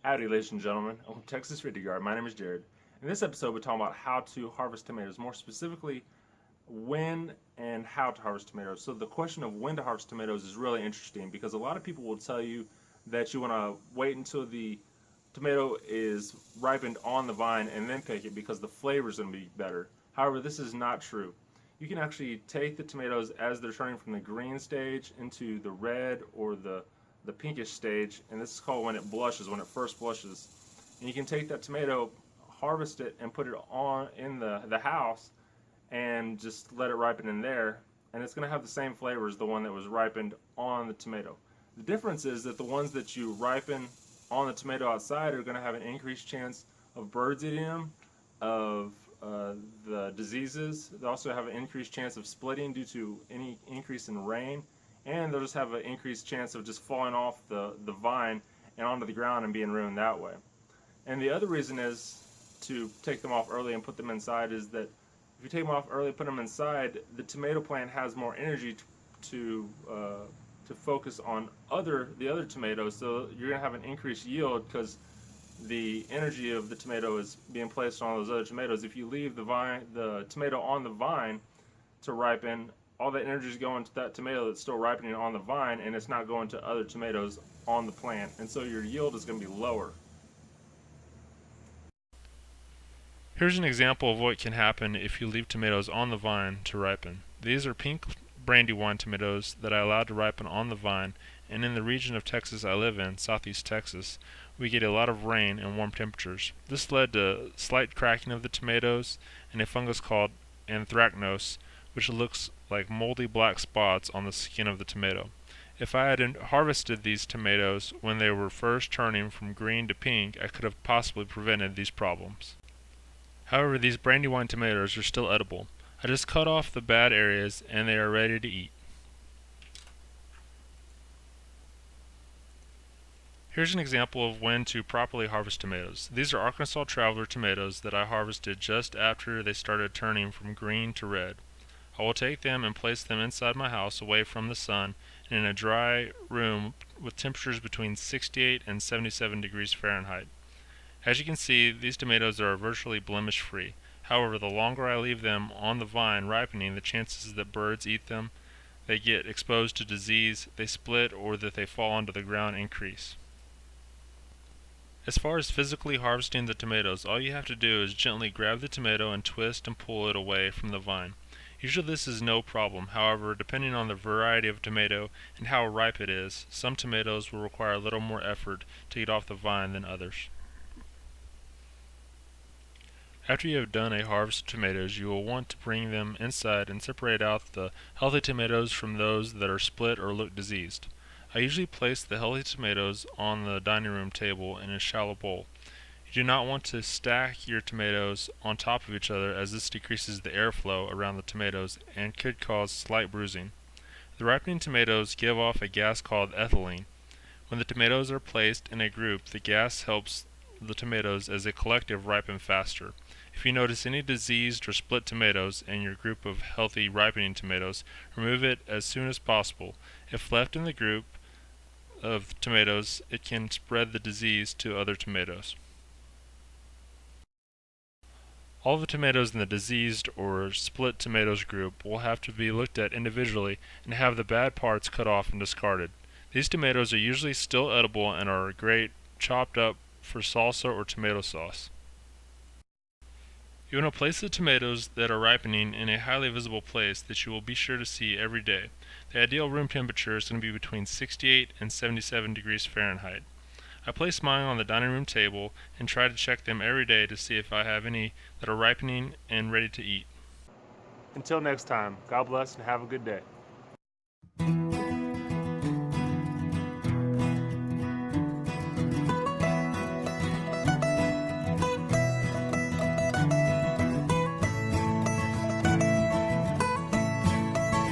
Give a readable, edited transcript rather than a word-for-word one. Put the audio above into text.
Howdy, ladies and gentlemen. I'm from Texas Ridley Yard. My name is Jared. In this episode, we're talking about how to harvest tomatoes, more specifically, when and how to harvest tomatoes. So the question of when to harvest tomatoes is really interesting because a lot of people will tell you that you want to wait until the tomato is ripened on the vine and then pick it because the flavor is going to be better. However, this is not true. You can actually take the tomatoes as they're turning from the green stage into the red or the pinkish stage, and this is called when it blushes, when it first blushes. And you can take that tomato, harvest it, and put it on in the house and just let it ripen in there, and it's going to have the same flavor as the one that was ripened on the tomato. The difference is that the ones that you ripen on the tomato outside are going to have an increased chance of birds eating them, of the diseases. They also have an increased chance of splitting due to any increase in rain, and they'll just have an increased chance of just falling off the vine and onto the ground and being ruined that way. And the other reason is to take them off early and put them inside is that if you take them off early and put them inside, the tomato plant has more energy to focus on the other tomatoes, so you're going to have an increased yield because the energy of the tomato is being placed on those other tomatoes. If you leave the tomato on the vine to ripen, all that energy is going to that tomato that's still ripening on the vine, and it's not going to other tomatoes on the plant, and so your yield is going to be lower. Here's an example of what can happen if you leave tomatoes on the vine to ripen. These are pink brandywine tomatoes that I allowed to ripen on the vine, and in the region of Texas I live in, southeast Texas, we get a lot of rain and warm temperatures. This led to slight cracking of the tomatoes and a fungus called anthracnose, which looks like moldy black spots on the skin of the tomato. If I had harvested these tomatoes when they were first turning from green to pink, I could have possibly prevented these problems. However, these brandywine tomatoes are still edible. I just cut off the bad areas and they are ready to eat. Here's an example of when to properly harvest tomatoes. These are Arkansas Traveler tomatoes that I harvested just after they started turning from green to red. I will take them and place them inside my house away from the sun and in a dry room with temperatures between 68 and 77 degrees Fahrenheit. As you can see, these tomatoes are virtually blemish-free. However, the longer I leave them on the vine ripening, the chances that birds eat them, they get exposed to disease, they split, or that they fall onto the ground increase. As far as physically harvesting the tomatoes, all you have to do is gently grab the tomato and twist and pull it away from the vine. Usually this is no problem. However, depending on the variety of tomato and how ripe it is, some tomatoes will require a little more effort to get off the vine than others. After you have done a harvest of tomatoes, you will want to bring them inside and separate out the healthy tomatoes from those that are split or look diseased. I usually place the healthy tomatoes on the dining room table in a shallow bowl. You do not want to stack your tomatoes on top of each other as this decreases the airflow around the tomatoes and could cause slight bruising. The ripening tomatoes give off a gas called ethylene. When the tomatoes are placed in a group, the gas helps the tomatoes as a collective ripen faster. If you notice any diseased or split tomatoes in your group of healthy ripening tomatoes, remove it as soon as possible. If left in the group of tomatoes, it can spread the disease to other tomatoes. All of the tomatoes in the diseased or split tomatoes group will have to be looked at individually and have the bad parts cut off and discarded. These tomatoes are usually still edible and are great chopped up for salsa or tomato sauce. You want to place the tomatoes that are ripening in a highly visible place that you will be sure to see every day. The ideal room temperature is going to be between 68 and 77 degrees Fahrenheit. I place mine on the dining room table and try to check them every day to see if I have any that are ripening and ready to eat. Until next time, God bless and have a good day.